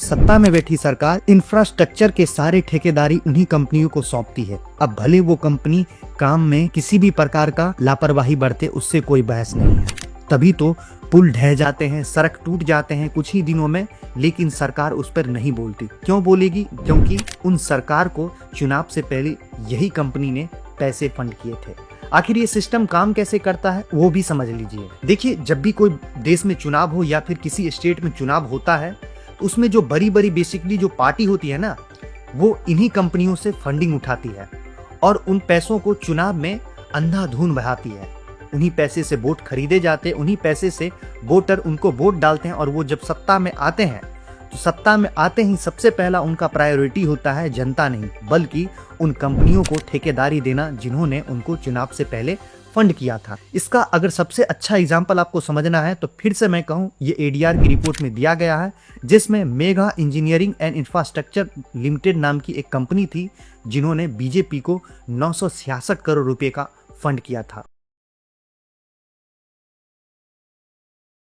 सत्ता में बैठी सरकार इंफ्रास्ट्रक्चर के सारे ठेकेदारी उन्हीं कंपनियों को सौंपती है। अब भले वो कंपनी काम में किसी भी प्रकार का लापरवाही बरते, उससे कोई बहस नहीं है। तभी तो पुल ढह जाते हैं, सड़क टूट जाते हैं कुछ ही दिनों में, लेकिन सरकार उस पर नहीं बोलती। क्यों बोलेगी? क्योंकि उन सरकार को चुनाव से पहले यही कंपनी ने पैसे फंड किए थे। आखिर ये सिस्टम काम कैसे करता है वो भी समझ लीजिए। देखिए, जब भी कोई देश में चुनाव हो या फिर किसी स्टेट में चुनाव होता है तो उसमें जो बड़ी बड़ी बेसिकली जो पार्टी होती है ना, वो इन्हीं कंपनियों से फंडिंग उठाती है और उन पैसों को चुनाव में अंधाधुंध बहाती है। उन्हीं पैसे से वोट खरीदे जाते हैं, उन्हीं पैसे से वोटर उनको वोट डालते हैं और वो जब सत्ता में आते हैं तो सत्ता में आते ही सबसे पहला उनका प्रायोरिटी होता है जनता नहीं, बल्कि उन कंपनियों को ठेकेदारी देना जिन्होंने उनको चुनाव से पहले फंड किया था। इसका अगर सबसे अच्छा एग्जाम्पल आपको समझना है तो फिर से मैं कहूँ, ये एडीआर की रिपोर्ट में दिया गया है, जिसमें mega engineering and infrastructure limited नाम की एक कंपनी थी जिन्होंने बीजेपी को 966 करोड़ रुपए का फंड किया था।